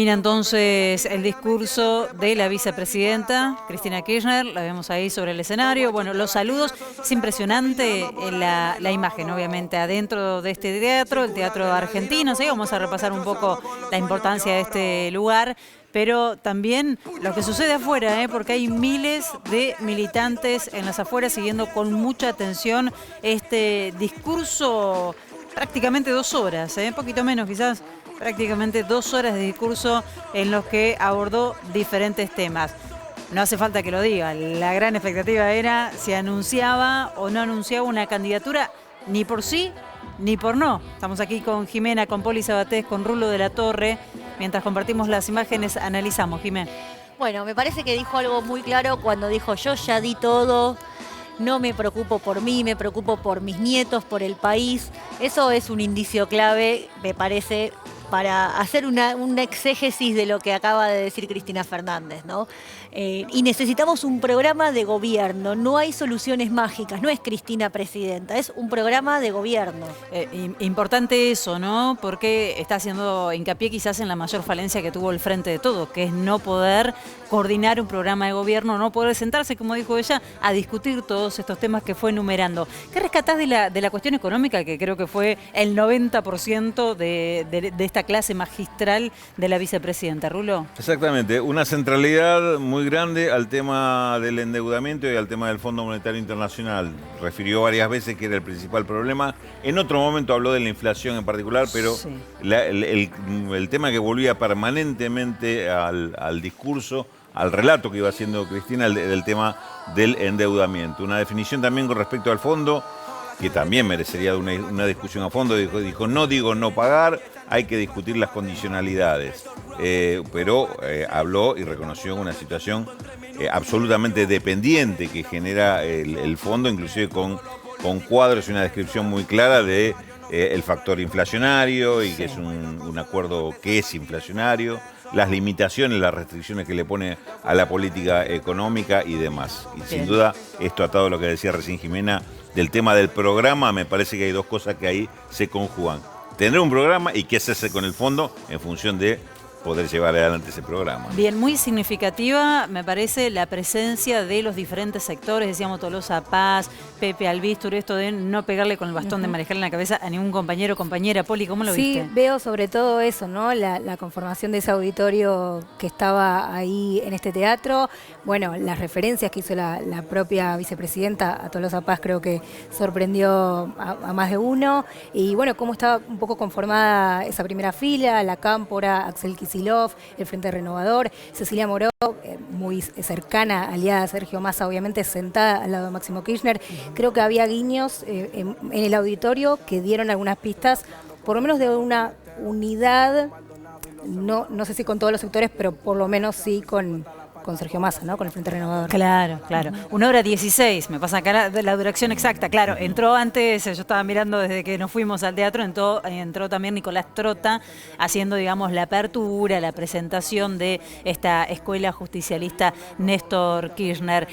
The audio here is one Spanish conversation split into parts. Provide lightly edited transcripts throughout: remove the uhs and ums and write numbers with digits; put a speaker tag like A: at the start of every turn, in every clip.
A: Mira entonces el discurso de la vicepresidenta Cristina Kirchner, la vemos ahí sobre el escenario. Bueno, los saludos, es impresionante la imagen, obviamente, adentro de este teatro, el Teatro Argentino. Sí, vamos a repasar un poco la importancia de este lugar, pero también lo que sucede afuera, porque hay miles de militantes en las afueras siguiendo con mucha atención este discurso, prácticamente 2 horas, poquito menos quizás. Prácticamente 2 horas de discurso en los que abordó diferentes temas. No hace falta que lo diga, la gran expectativa era si anunciaba o no anunciaba una candidatura, ni por sí ni por no. Estamos aquí con Jimena, con Poli Sabatés, con Rulo de la Torre. Mientras compartimos las imágenes, analizamos, Jimena.
B: Bueno, me parece que dijo algo muy claro cuando dijo: yo ya di todo, no me preocupo por mí, me preocupo por mis nietos, por el país. Eso es un indicio clave, me parece, para hacer una exégesis de lo que acaba de decir Cristina Fernández, ¿no? Y necesitamos un programa de gobierno, no hay soluciones mágicas, no es Cristina presidenta, es un programa de gobierno.
A: Importante eso, ¿no? Porque está haciendo hincapié quizás en la mayor falencia que tuvo el Frente de Todos, que es no poder coordinar un programa de gobierno, no poder sentarse, como dijo ella, a discutir todos estos temas que fue enumerando. ¿Qué rescatás de la cuestión económica, que creo que fue el 90% de esta clase magistral de la vicepresidenta, Rulo?
C: Exactamente, una centralidad muy grande al tema del endeudamiento y al tema del Fondo Monetario Internacional. Refirió varias veces que era el principal problema. En otro momento habló de la inflación en particular, pero sí, el tema que volvía permanentemente al discurso, al relato que iba haciendo Cristina, del tema del endeudamiento. Una definición también con respecto al fondo, que también merecería una discusión a fondo. Dijo, no digo no pagar, hay que discutir las condicionalidades. Pero habló y reconoció una situación absolutamente dependiente que genera el fondo, inclusive con cuadros y una descripción muy clara de el factor inflacionario, y que es un acuerdo que es inflacionario, las limitaciones, las restricciones que le pone a la política económica y demás. Y sin duda, esto atado a lo que decía recién Jimena, del tema del programa, me parece que hay dos cosas que ahí se conjugan. Tener un programa y qué hacerse con el fondo en función de poder llevar adelante ese programa.
A: Bien, muy significativa me parece la presencia de los diferentes sectores, decíamos Tolosa Paz, Pepe Albistur, esto de no pegarle con el bastón de manejar en la cabeza a ningún compañero o compañera. Poli, ¿cómo lo viste?
D: Sí, veo sobre todo eso, ¿no? La conformación de ese auditorio que estaba ahí en este teatro. Bueno, las referencias que hizo la propia vicepresidenta a Tolosa Paz creo que sorprendió a más de uno. Y bueno, cómo estaba un poco conformada esa primera fila, la Cámpora, Axel Kicillof, el Frente Renovador, Cecilia Moró, muy cercana, aliada a Sergio Massa, obviamente sentada al lado de Máximo Kirchner. Creo que había guiños en el auditorio que dieron algunas pistas, por lo menos de una unidad, no sé si con todos los sectores, pero por lo menos sí con Sergio Massa, ¿no? Con el Frente Renovador.
A: Claro, claro. 1:16, me pasa acá la duración exacta. Claro, entró antes, yo estaba mirando desde que nos fuimos al teatro, entró también Nicolás Trota haciendo, digamos, la apertura, la presentación de esta escuela justicialista Néstor Kirchner.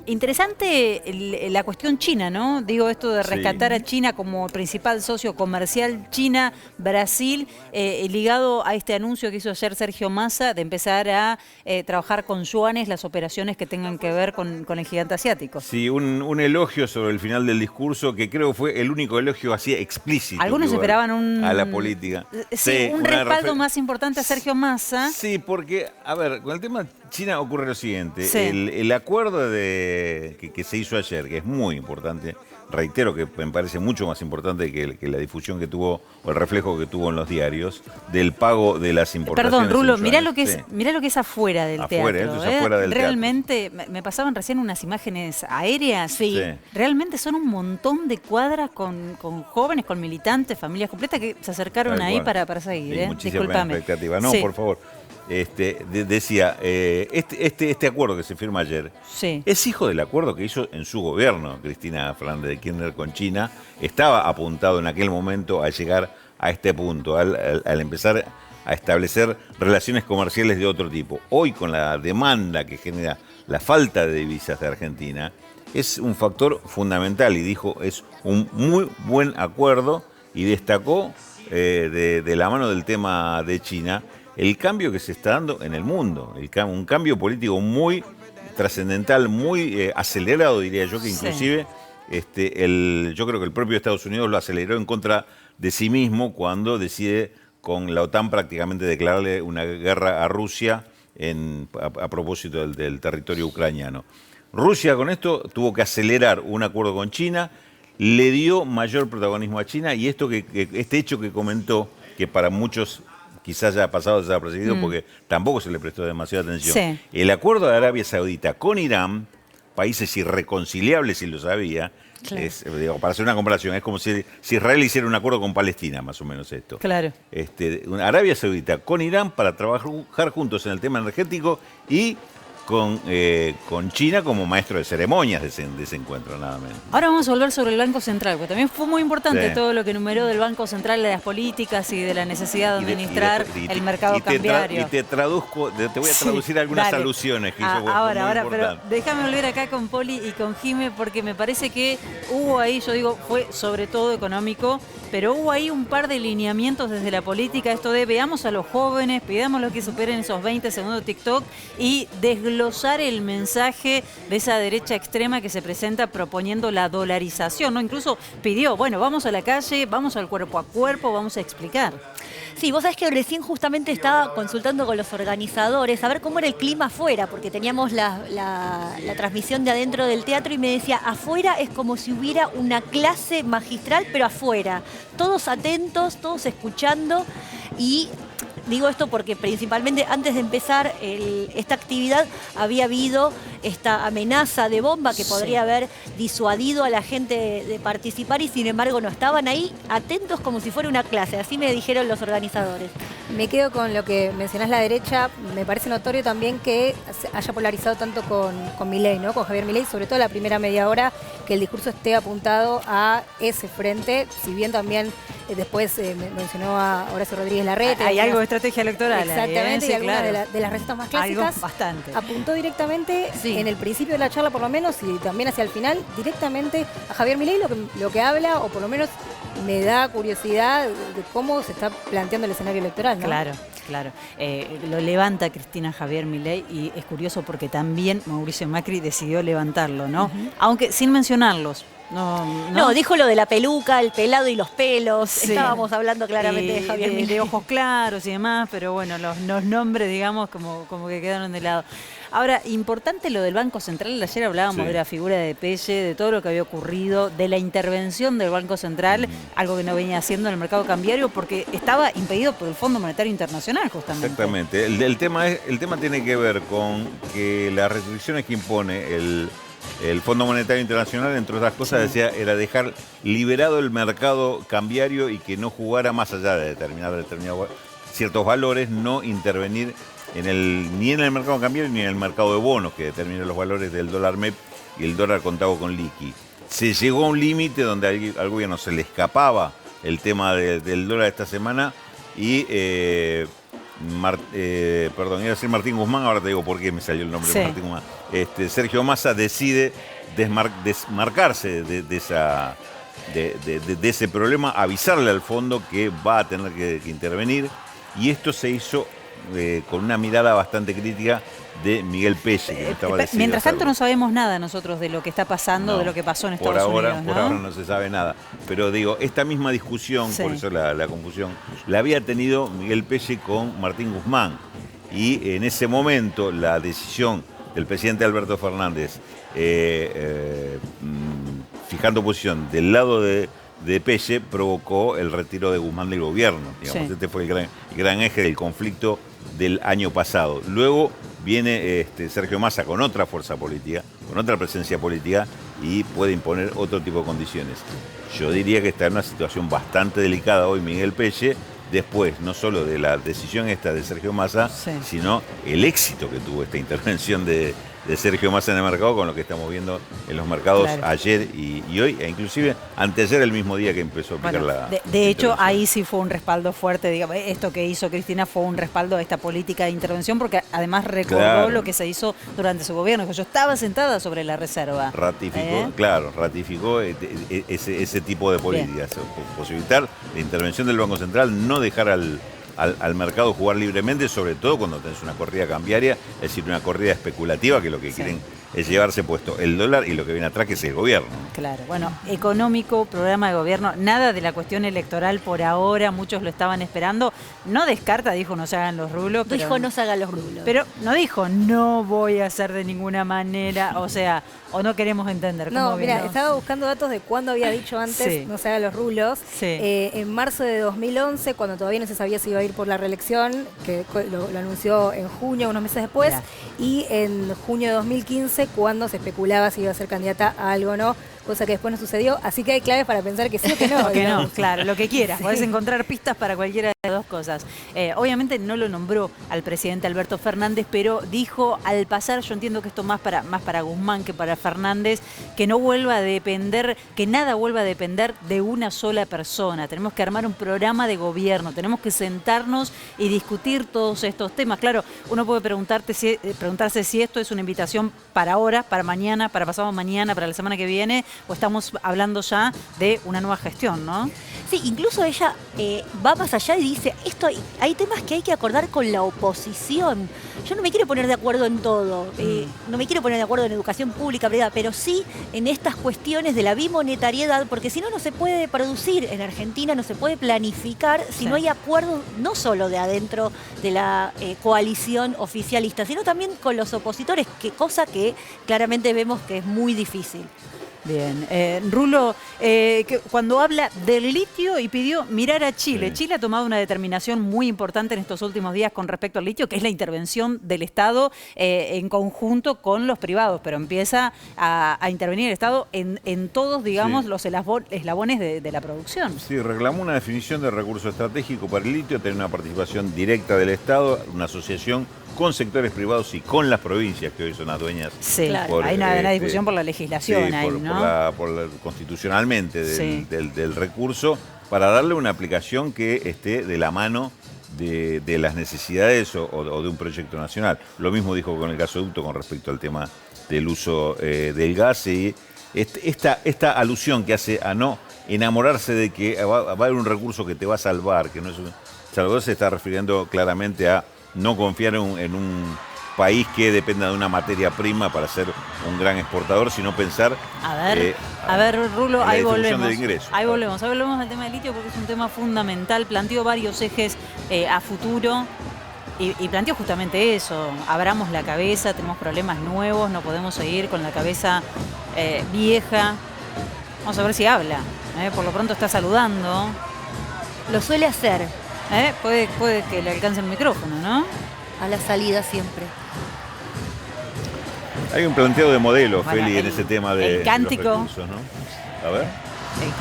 A: Interesante la cuestión China, ¿no? Digo, esto de rescatar a China como principal socio comercial, China, Brasil, ligado a este anuncio que hizo ayer Sergio Massa de empezar a trabajar con yuanes las operaciones que tengan que ver con el gigante asiático.
C: Sí, un elogio sobre el final del discurso, que creo fue el único elogio así explícito.
A: Algunos esperaban
C: a la política.
A: Sí, un respaldo más importante a Sergio Massa.
C: Sí, porque, a ver, con el tema China ocurre lo siguiente. El acuerdo que se hizo ayer, que es muy importante, reitero que me parece mucho más importante que la difusión que tuvo, o el reflejo que tuvo en los diarios, del pago de las importaciones.
A: Perdón, Rulo, mirá lo que es afuera del teatro.
C: Eso es afuera del
A: realmente, teatro. Me pasaban recién unas imágenes aéreas. Sí. Realmente son un montón de cuadras con jóvenes, con militantes, familias completas que se acercaron ahí para seguir.
C: Sí, muchísima expectativa. No, por favor. Decía, este acuerdo que se firma ayer es hijo del acuerdo que hizo en su gobierno Cristina Fernández de Kirchner con China. Estaba apuntado en aquel momento a llegar a este punto, al empezar a establecer relaciones comerciales de otro tipo. Hoy, con la demanda que genera la falta de divisas de Argentina, es un factor fundamental, y dijo, es un muy buen acuerdo, y destacó de la mano del tema de China el cambio que se está dando en el mundo, un cambio político muy trascendental, muy acelerado, diría yo, que inclusive yo creo que el propio Estados Unidos lo aceleró en contra de sí mismo cuando decide con la OTAN prácticamente declararle una guerra a Rusia a propósito del territorio ucraniano. Rusia con esto tuvo que acelerar un acuerdo con China, le dio mayor protagonismo a China y este hecho que comentó, que para muchos quizás haya pasado desapercibido porque tampoco se le prestó demasiada atención.
A: Sí.
C: El acuerdo de Arabia Saudita con Irán, países irreconciliables si lo sabía,
A: Claro.
C: digo, para hacer una comparación, es como si Israel hiciera un acuerdo con Palestina, más o menos esto.
A: Claro.
C: Arabia Saudita con Irán para trabajar juntos en el tema energético y con China como maestro de ceremonias de ese encuentro, nada menos.
A: Ahora vamos a volver sobre el Banco Central, porque también fue muy importante
C: Sí.
A: todo lo que enumeró del Banco Central, de las políticas y de la necesidad de administrar el mercado cambiario.
C: Te voy a traducir algunas
A: dale.
C: alusiones que hizo
A: Ahora, pero
C: importante.
A: déjame volver acá con Poli y con Jime, porque me parece que hubo ahí, yo digo, fue sobre todo económico, pero hubo ahí un par de lineamientos desde la política, esto de veamos a los jóvenes, pidámoslos que superen esos 20 segundos de TikTok y desglosar el mensaje de esa derecha extrema que se presenta proponiendo la dolarización, ¿no? Incluso pidió, bueno, vamos a la calle, vamos al cuerpo a cuerpo, vamos a explicar.
B: Sí, vos sabés que recién justamente estaba consultando con los organizadores a ver cómo era el clima afuera, porque teníamos la transmisión de adentro del teatro y me decía, afuera es como si hubiera una clase magistral, pero afuera. Todos atentos, todos escuchando y... Digo esto porque principalmente antes de empezar esta actividad había habido esta amenaza de bomba que podría haber disuadido a la gente de participar y sin embargo no estaban ahí atentos como si fuera una clase, así me dijeron los organizadores.
D: Me quedo con lo que mencionás la derecha, me parece notorio también que se haya polarizado tanto con Milei, ¿no? Con Javier Milei, sobre todo la primera media hora, que el discurso esté apuntado a ese frente, si bien también después mencionó a Horacio Rodríguez Larreta.
A: Hay algo de estrategia electoral.
D: Exactamente,
A: ahí,
D: y algunas
A: claro.
D: de las recetas más
A: Algo
D: clásicas.
A: bastante.
D: Apuntó directamente,
B: Sí.
D: en el principio de la charla por lo menos, y también hacia el final, directamente a Javier Milei, lo que habla, o por lo menos me da curiosidad de cómo se está planteando el escenario electoral, ¿no?
A: Claro. Lo levanta Cristina Javier Milei y es curioso porque también Mauricio Macri decidió levantarlo, ¿no? Aunque sin mencionarlos.
B: No, dijo lo de la peluca, el pelado y los pelos.
A: Sí.
B: Estábamos hablando claramente de Javier Milei.
A: de ojos claros y demás, pero bueno, los nombres, digamos, como que quedaron de lado. Ahora, importante lo del Banco Central. Ayer hablábamos de la figura de Pelle, de todo lo que había ocurrido, de la intervención del Banco Central, algo que no venía haciendo en el mercado cambiario porque estaba impedido por el Fondo Monetario Internacional, justamente.
C: Exactamente. El tema tiene que ver con que las restricciones que impone el Fondo Monetario Internacional, entre otras cosas, decía, era dejar liberado el mercado cambiario y que no jugara más allá de determinados ciertos valores, no intervenir ni en el mercado cambiario ni en el mercado de bonos que determina los valores del dólar MEP y el dólar contado con liqui. Se llegó a un límite donde al gobierno se le escapaba el tema del dólar esta semana y iba a decir Martín Guzmán, ahora te digo por qué me salió el nombre de Martín Guzmán. Sergio Massa decide desmarcarse de ese problema, avisarle al fondo que va a tener que intervenir, y esto se hizo con una mirada bastante crítica de Miguel Pelle, que no estaba decidido.
A: Mientras tanto
C: hacerlo.
A: no sabemos nada nosotros de lo que está pasando, de lo que pasó en Estados Unidos, ¿no?
C: Por ahora no se sabe nada. Pero digo, esta misma discusión, por eso la confusión, la había tenido Miguel Pelle con Martín Guzmán. Y en ese momento la decisión del presidente Alberto Fernández, fijando posición del lado de Pelle, provocó el retiro de Guzmán del gobierno. Digamos. Este fue el gran eje del conflicto del año pasado. Luego viene Sergio Massa con otra fuerza política, con otra presencia política y puede imponer otro tipo de condiciones. Yo diría que está en una situación bastante delicada hoy Miguel Pelle, después no solo de la decisión esta de Sergio Massa, sino el éxito que tuvo esta intervención de Sergio Massa en el mercado, con lo que estamos viendo en los mercados ayer y hoy, e inclusive anteayer, el mismo día que empezó a aplicar la
A: de hecho, ahí sí fue un respaldo fuerte, digamos, esto que hizo Cristina fue un respaldo a esta política de intervención, porque además recordó lo que se hizo durante su gobierno, que yo estaba sentada sobre la reserva.
C: Ratificó ese tipo de políticas, posibilitar la intervención del Banco Central, no dejar al al mercado jugar libremente, sobre todo cuando tenés una corrida cambiaria, es decir, una corrida especulativa que lo que quieren es llevarse puesto el dólar y lo que viene atrás que es el gobierno.
A: Claro, bueno, económico, programa de gobierno, nada de la cuestión electoral por ahora, muchos lo estaban esperando. No descarta, dijo, no se hagan los rulos. Pero,
B: dijo, no se hagan los rulos.
A: Pero no dijo, no voy a hacer de ninguna manera, o sea, o no queremos entender.
D: No, mira, estaba buscando datos de cuándo había dicho antes, no se hagan los rulos.
A: Sí.
D: En marzo de 2011, cuando todavía no se sabía si iba a ir por la reelección, que lo anunció en junio, unos meses después,
A: Claro.
D: y en junio de 2015, cuando se especulaba si iba a ser candidata a algo o no, cosa que después no sucedió. Así que hay claves para pensar que sí o que no.
A: O que no,
D: digamos.
A: claro, lo que quieras.
D: Sí.
A: Podés encontrar pistas para cualquiera de las dos cosas. Obviamente no lo nombró al presidente Alberto Fernández, pero dijo al pasar, yo entiendo que esto más para Guzmán que para Fernández, que no vuelva a depender, que nada vuelva a depender de una sola persona. Tenemos que armar un programa de gobierno, tenemos que sentarnos y discutir todos estos temas. Claro, uno puede preguntarse si esto es una invitación para ahora, para mañana, para pasado mañana, para la semana que viene, o estamos hablando ya de una nueva gestión, ¿no?
B: Sí, incluso ella va más allá y dice, hay temas que hay que acordar con la oposición. Yo no me quiero poner de acuerdo en todo, no me quiero poner de acuerdo en educación pública, privada, pero sí en estas cuestiones de la bimonetariedad, porque si no, no se puede producir en Argentina, no se puede planificar si no hay acuerdo, no solo de adentro de la coalición oficialista, sino también con los opositores, cosa que claramente vemos que es muy difícil.
A: Bien, Rulo, que cuando habla del litio y pidió mirar a Chile,
C: Sí.
A: Chile ha tomado una determinación muy importante en estos últimos días con respecto al litio, que es la intervención del Estado en conjunto con los privados, pero empieza a intervenir el Estado en todos, digamos, los eslabones de la producción.
C: Sí, reclamó una definición de recurso estratégico para el litio, tener una participación directa del Estado, una asociación con sectores privados y con las provincias que hoy son las dueñas.
A: Sí,
B: Claro.
A: hay una discusión por la legislación
C: sí,
A: ahí, ¿no?
C: Constitucionalmente
A: Sí.
C: del recurso, para darle una aplicación que esté de la mano de las necesidades o de un proyecto nacional. Lo mismo dijo con el gasoducto con respecto al tema del uso del gas y esta alusión que hace a no enamorarse de que va a haber un recurso que te va a salvar, que no es un salvador, se está refiriendo claramente a no confiar en un país que dependa de una materia prima para ser un gran exportador, sino pensar...
A: A ver, Rulo,
C: en la
A: ahí
C: distribución
A: volvemos.
C: del ingreso.
A: Ahí volvemos al tema del litio porque es un tema fundamental. Planteó varios ejes a futuro y planteó justamente eso. Abramos la cabeza, tenemos problemas nuevos, no podemos seguir con la cabeza vieja. Vamos a ver si habla. Por lo pronto está saludando.
B: Lo suele hacer
A: Puede que le alcance el micrófono, ¿no?
B: a la salida siempre.
C: Hay un planteo de modelo,
A: Bueno,
C: Feli, en
A: el-
C: ese tema de
A: el cántico.
C: los recursos, ¿no? A ver.
A: Sí.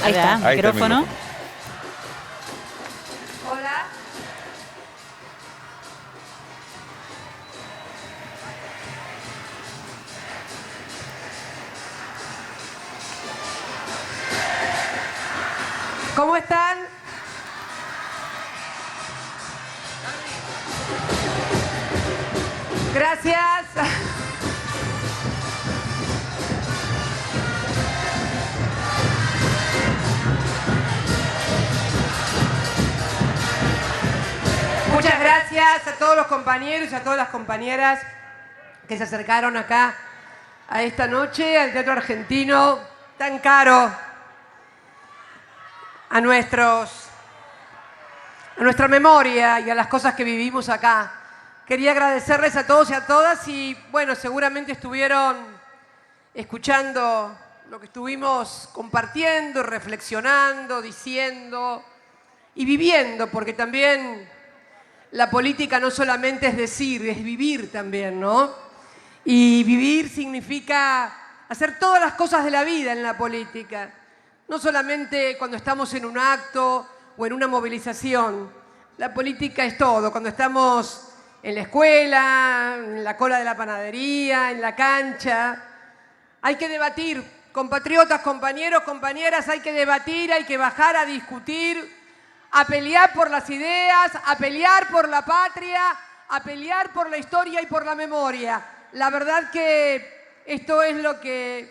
A: Ahí está,
C: Ahí está el
A: micrófono.
E: Hola. ¿Cómo están? Gracias. Muchas gracias a todos los compañeros y a todas las compañeras que se acercaron acá a esta noche al Teatro Argentino tan caro a nuestra memoria y a las cosas que vivimos acá. Quería agradecerles a todos y a todas y bueno, seguramente estuvieron escuchando lo que estuvimos compartiendo, reflexionando, diciendo y viviendo, porque también la política no solamente es decir, es vivir también, ¿no? Y vivir significa hacer todas las cosas de la vida en la política. No solamente cuando estamos en un acto o en una movilización. La política es todo. Cuando estamos en la escuela, en la cola de la panadería, en la cancha. Hay que debatir, compatriotas, compañeros, compañeras, hay que debatir, hay que bajar a discutir, a pelear por las ideas, a pelear por la patria, a pelear por la historia y por la memoria. La verdad que esto es lo que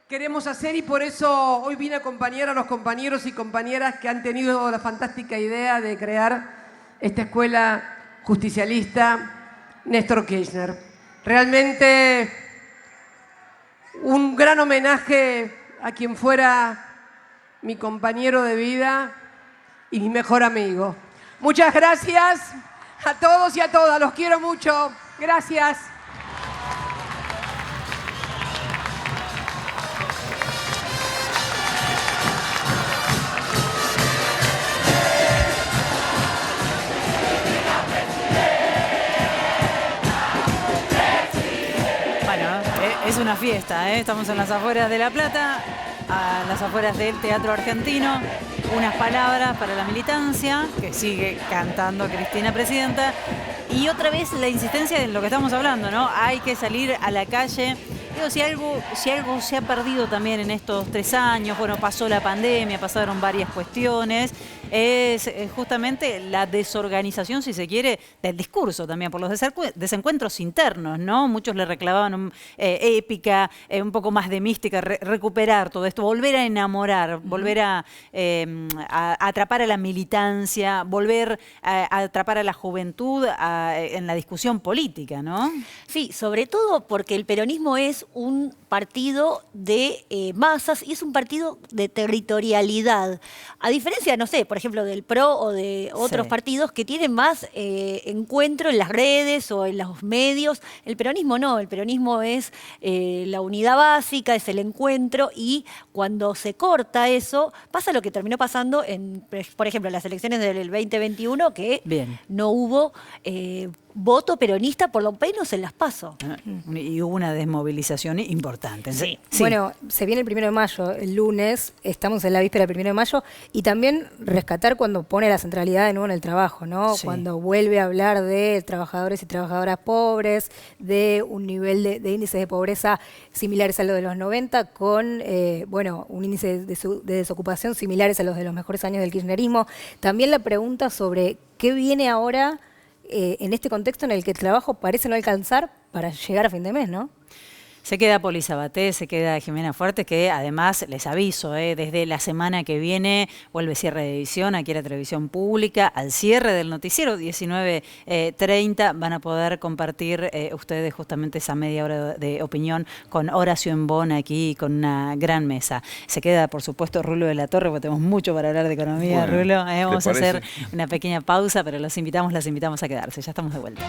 E: queremos hacer y por eso hoy vine a acompañar a los compañeros y compañeras que han tenido la fantástica idea de crear esta escuela justicialista Néstor Kirchner. Realmente un gran homenaje a quien fuera mi compañero de vida y mi mejor amigo. Muchas gracias a todos y a todas, los quiero mucho. Gracias.
A: Es una fiesta, ¿eh? Estamos en las afueras de La Plata, a las afueras del Teatro Argentino. Unas palabras para la militancia, que sigue cantando Cristina Presidenta. Y otra vez la insistencia en lo que estamos hablando, ¿no? Hay que salir a la calle. Digo, si algo se ha perdido también en estos 3 años, bueno, pasó la pandemia, pasaron varias cuestiones, es justamente la desorganización, si se quiere, del discurso también, por los desencuentros internos, ¿no? Muchos le reclamaban épica, un poco más de mística, recuperar todo esto, volver a enamorar, volver a atrapar a la militancia, volver a atrapar a la juventud en la discusión política, ¿no?
B: Sí, sobre todo porque el peronismo es un partido de masas y es un partido de territorialidad. A diferencia, no sé, por ejemplo, del PRO o de otros partidos que tienen más encuentro en las redes o en los medios. El peronismo no, el peronismo es la unidad básica, es el encuentro y cuando se corta eso, pasa lo que terminó pasando en, por ejemplo, en las elecciones del 2021, que no hubo voto peronista, por lo menos en las PASO.
A: Y hubo una desmovilización importante.
D: Sí. Bueno, se viene el 1 de mayo, el lunes, estamos en la víspera del 1 de mayo, y también rescatar cuando pone la centralidad de nuevo en el trabajo, ¿no? Sí. Cuando vuelve a hablar de trabajadores y trabajadoras pobres, de un nivel de índices de pobreza similares a los de los 90, con bueno, un índice de desocupación similares a los de los mejores años del kirchnerismo. También la pregunta sobre qué viene ahora en este contexto en el que el trabajo parece no alcanzar para llegar a fin de mes, ¿no?
A: Se queda Poli Sabaté, se queda Jimena Fuertes, que además, les aviso, desde la semana que viene vuelve cierre de edición aquí a la televisión pública, al cierre del noticiero, 19:30, van a poder compartir ustedes justamente esa media hora de opinión con Horacio Embona aquí, con una gran mesa. Se queda, por supuesto, Rulo de la Torre, porque tenemos mucho para hablar de economía, bueno, Rulo. Vamos a hacer una pequeña pausa, pero las invitamos a quedarse. Ya estamos de vuelta.